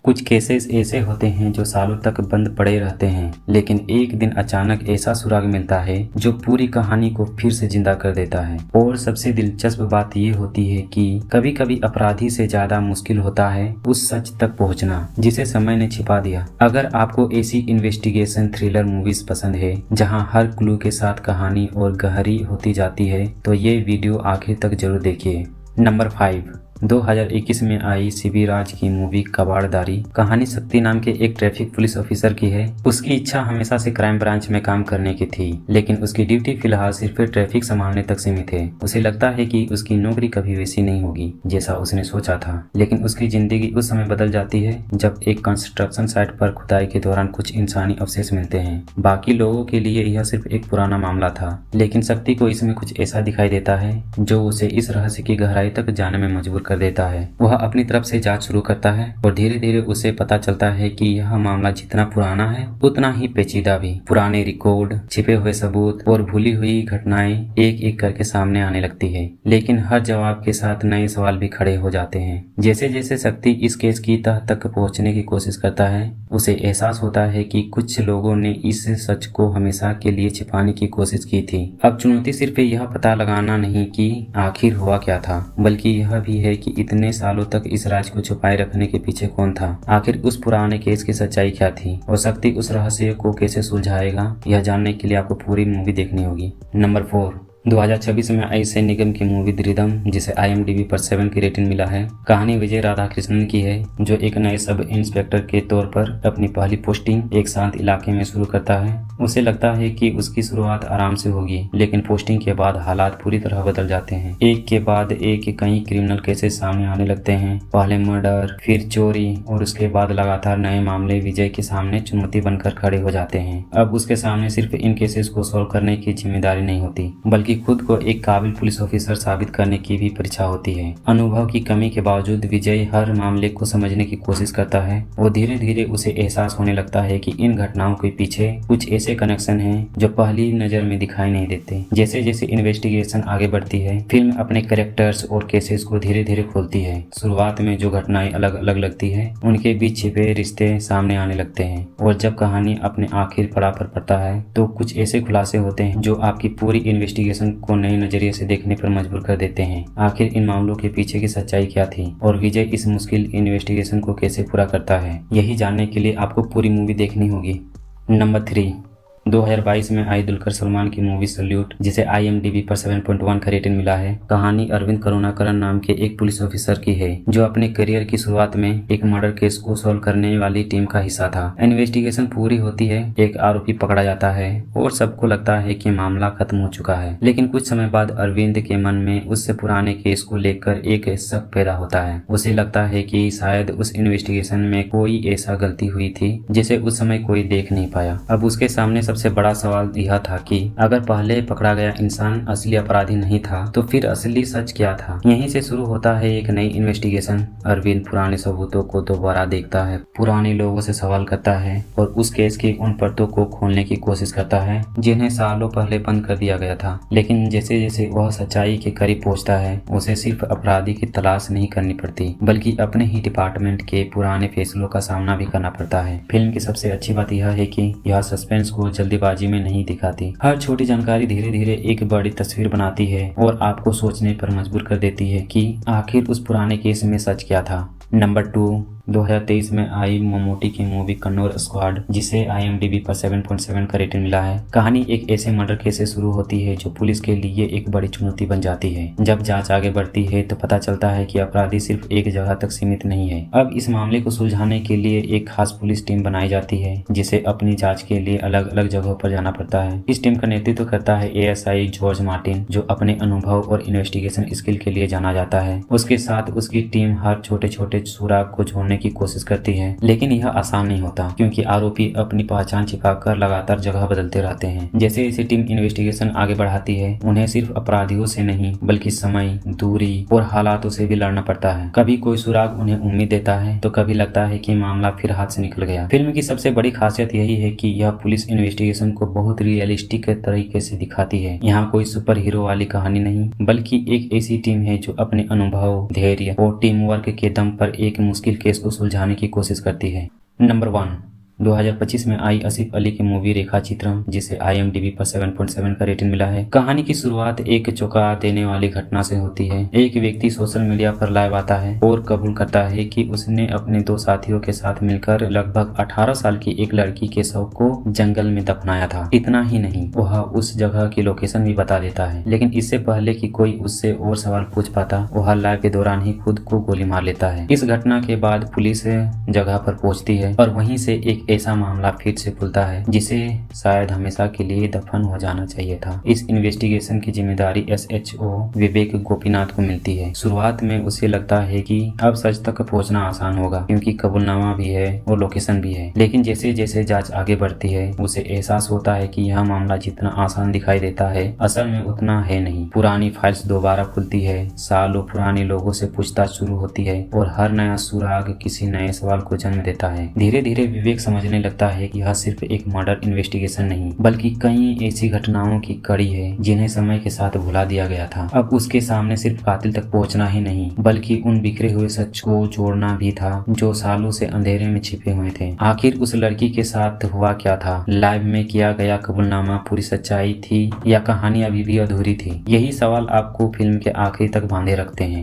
कुछ केसेस ऐसे होते हैं जो सालों तक बंद पड़े रहते हैं, लेकिन एक दिन अचानक ऐसा सुराग मिलता है जो पूरी कहानी को फिर से जिंदा कर देता है। और सबसे दिलचस्प बात ये होती है कि कभी कभी अपराधी से ज्यादा मुश्किल होता है उस सच तक पहुंचना जिसे समय ने छिपा दिया। अगर आपको ऐसी इन्वेस्टिगेशन थ्रिलर मूवीज पसंद है जहां हर क्लू के साथ कहानी और गहरी होती जाती है तो ये वीडियो आखिर तक जरूर देखिए। नंबर 5, 2021 में आई सीबी राज की मूवी कबाड़दारी। कहानी शक्ति नाम के एक ट्रैफिक पुलिस ऑफिसर की है। उसकी इच्छा हमेशा से क्राइम ब्रांच में काम करने की थी, लेकिन उसकी ड्यूटी फिलहाल सिर्फ ट्रैफिक संभालने तक सीमित है। उसे लगता है कि उसकी नौकरी कभी वैसी नहीं होगी जैसा उसने सोचा था, लेकिन उसकी जिंदगी उस समय बदल जाती है जब एक कंस्ट्रक्शन साइट पर खुदाई के दौरान कुछ इंसानी अवशेष मिलते हैं। बाकी लोगों के लिए यह सिर्फ एक पुराना मामला था, लेकिन शक्ति को इसमें कुछ ऐसा दिखाई देता है जो उसे इस रहस्य की गहराई तक जाने में मजबूर कर देता है। वह अपनी तरफ से जांच शुरू करता है और धीरे धीरे उसे पता चलता है कि यह मामला जितना पुराना है उतना ही पेचीदा भी। पुराने रिकॉर्ड, छिपे हुए सबूत और भूली हुई घटनाएं एक एक करके सामने आने लगती है, लेकिन हर जवाब के साथ नए सवाल भी खड़े हो जाते हैं। जैसे जैसे शक्ति इस केस की तह तक पहुंचने की कोशिश करता है, उसे एहसास होता है कि कुछ लोगों ने इस सच को हमेशा के लिए छिपाने की कोशिश की थी। अब चुनौती सिर्फ यह पता लगाना नहीं कि आखिर हुआ क्या था, बल्कि यह भी है कि इतने सालों तक इस राज को छुपाए रखने के पीछे कौन था। आखिर उस पुराने केस की सच्चाई क्या थी और शक्ति उस रहस्य को कैसे सुलझाएगा, यह जानने के लिए आपको पूरी मूवी देखनी होगी। नंबर 4, 2026 में आई सैन्य निगम की मूवी द्रिदम, जिसे IMDb पर 7 की रेटिंग मिला है। कहानी विजय राधाकृष्णन की है, जो एक नए सब इंस्पेक्टर के तौर पर अपनी पहली पोस्टिंग एक शांत इलाके में शुरू करता है। उसे लगता है कि उसकी शुरुआत आराम से होगी, लेकिन पोस्टिंग के बाद हालात पूरी तरह बदल जाते हैं। एक के बाद एक कई क्रिमिनल केसेस सामने आने लगते हैं। पहले मर्डर, फिर चोरी और उसके बाद लगातार नए मामले विजय के सामने चुनौती बनकर खड़े हो जाते हैं। अब उसके सामने सिर्फ इन केसेस को सॉल्व करने की जिम्मेदारी नहीं होती, बल्कि खुद को एक काबिल पुलिस ऑफिसर साबित करने की भी परीक्षा होती है। अनुभव की कमी के बावजूद विजय हर मामले को समझने की कोशिश करता है और धीरे धीरे उसे एहसास होने लगता है कि इन घटनाओं के पीछे कुछ ऐसे कनेक्शन हैं जो पहली नजर में दिखाई नहीं देते। जैसे जैसे इन्वेस्टिगेशन आगे बढ़ती है, फिल्म अपने कैरेक्टर्स और केसेस को धीरे धीरे खोलती है। शुरुआत में जो घटनाएं अलग अलग लगती है, उनके बीच छिपे रिश्ते सामने आने लगते हैं, और जब कहानी अपने आखिर पड़ाव पर पड़ता है तो कुछ ऐसे खुलासे होते हैं जो आपकी पूरी इन्वेस्टिगेशन को नए नजरिए से देखने पर मजबूर कर देते हैं। आखिर इन मामलों के पीछे की सच्चाई क्या थी और विजय इस मुश्किल इन्वेस्टिगेशन को कैसे पूरा करता है, यही जानने के लिए आपको पूरी मूवी देखनी होगी। नंबर 3, 2022 में आई दुलकर सलमान की मूवी सल्यूट, जिसे IMDb पर 7.1 का रेटिंग मिला है। कहानी अरविंद करुणाकरन नाम के एक पुलिस ऑफिसर की है जो अपने करियर की शुरुआत में एक मर्डर केस को सॉल्व करने वाली टीम का हिस्सा था। इन्वेस्टिगेशन पूरी होती है, एक आरोपी पकड़ा जाता है और सबको लगता है कि मामला खत्म हो चुका है, लेकिन कुछ समय बाद अरविंद के मन में उससे पुराने केस को लेकर एक शक पैदा होता है। उसे लगता है कि शायद उस इन्वेस्टिगेशन में कोई ऐसा गलती हुई थी जिसे उस समय कोई देख नहीं पाया। अब उसके सामने सबसे बड़ा सवाल यह था कि अगर पहले पकड़ा गया इंसान असली अपराधी नहीं था तो फिर असली सच क्या था। यहीं से शुरू होता है एक नई इन्वेस्टिगेशन। अरविंद पुराने सबूतों को दोबारा देखता है, पुराने लोगों से सवाल करता है और उस केस की उन परतों को खोलने की कोशिश करता है जिन्हें सालों पहले बंद कर दिया गया था। लेकिन जैसे जैसे वह सच्चाई के करीब पहुंचता है, उसे सिर्फ अपराधी की तलाश नहीं करनी पड़ती, बल्कि अपने ही डिपार्टमेंट के पुराने फैसलों का सामना भी करना पड़ता है। फिल्म की सबसे अच्छी बात यह है कि यह सस्पेंस को जल्दीबाजी में नहीं दिखाती। हर छोटी जानकारी धीरे धीरे एक बड़ी तस्वीर बनाती है और आपको सोचने पर मजबूर कर देती है कि आखिर उस पुराने केस में सच क्या था। नंबर 2, 2023 में आई ममूटी की मूवी कन्नौर स्क्वाड, जिसे IMDb पर 7.7 का रेटिंग मिला है। कहानी एक ऐसे मर्डर केस से शुरू होती है जो पुलिस के लिए एक बड़ी चुनौती बन जाती है। जब जांच आगे बढ़ती है तो पता चलता है कि अपराधी सिर्फ एक जगह तक सीमित नहीं है। अब इस मामले को सुलझाने के लिए एक खास पुलिस टीम बनाई जाती है जिसे अपनी जाँच के लिए अलग अलग जगहों पर जाना पड़ता है। इस टीम का नेतृत्व करता है ASI जॉर्ज मार्टिन, जो अपने अनुभव और इन्वेस्टिगेशन स्किल के लिए जाना जाता है। उसके साथ उसकी टीम हर छोटे छोटे सुराग को छोड़ने की कोशिश करती है, लेकिन यह आसान नहीं होता क्योंकि आरोपी अपनी पहचान छिपाकर लगातार जगह बदलते रहते हैं। जैसे जैसे टीम इन्वेस्टिगेशन आगे बढ़ाती है, उन्हें सिर्फ अपराधियों से नहीं बल्कि समय, दूरी और हालातों से भी लड़ना पड़ता है। कभी कोई सुराग उन्हें उम्मीद देता है तो कभी लगता है कि मामला फिर हाथ से निकल गया। फिल्म की सबसे बड़ी खासियत यही है कि यह पुलिस इन्वेस्टिगेशन को बहुत रियलिस्टिक तरीके से दिखाती है। यहाँ कोई सुपर हीरो वाली कहानी नहीं, बल्कि एक ऐसी टीम है जो अपने अनुभव, धैर्य और टीम वर्क के दम पर एक मुश्किल केस को सुलझाने की कोशिश करती है। नंबर 1, 2025 में आई आसिफ अली की मूवी रेखा चित्रम, जिसे IMDb पर 7.7 का रेटिंग मिला है। कहानी की शुरुआत एक चौंका देने वाली घटना से होती है। एक व्यक्ति सोशल मीडिया पर लाइव आता है और कबूल करता है कि उसने अपने 2 साथियों के साथ मिलकर लगभग 18 साल की एक लड़की के शव को जंगल में दफनाया था। इतना ही नहीं, वह उस जगह की लोकेशन भी बता देता है। लेकिन इससे पहले कि कोई उससे और सवाल पूछ पाता, वह लाइव के दौरान ही खुद को गोली मार लेता है। इस घटना के बाद पुलिस जगह पर पहुंचती है और वहीं से एक ऐसा मामला फिर से खुलता है जिसे शायद हमेशा के लिए दफन हो जाना चाहिए था। इस इन्वेस्टिगेशन की जिम्मेदारी SHO विवेक गोपीनाथ को मिलती है। शुरुआत में उसे लगता है कि अब सच तक पहुंचना आसान होगा, क्योंकि कबूलनामा भी है और लोकेशन भी है। लेकिन जैसे जैसे जांच आगे बढ़ती है, उसे एहसास होता है कि यह मामला जितना आसान दिखाई देता है, असल में उतना है नहीं। पुरानी फाइल्स दोबारा खुलती है, सालों पुराने लोगों से पूछताछ शुरू होती है और हर नया सुराग किसी नए सवाल को जन्म देता है। धीरे धीरे विवेक समझने लगता है कि यह सिर्फ एक मर्डर इन्वेस्टिगेशन नहीं, बल्कि कई ऐसी घटनाओं की कड़ी है जिन्हें समय के साथ भुला दिया गया था। अब उसके सामने सिर्फ कातिल तक पहुंचना ही नहीं, बल्कि उन बिखरे हुए सच को जोड़ना भी था जो सालों से अंधेरे में छिपे हुए थे। आखिर उस लड़की के साथ हुआ क्या था? लाइव में किया गया कबूलनामा पूरी सच्चाई थी या कहानी अभी भी अधूरी थी? यही सवाल आपको फिल्म के आखिरी तक बांधे रखते हैं।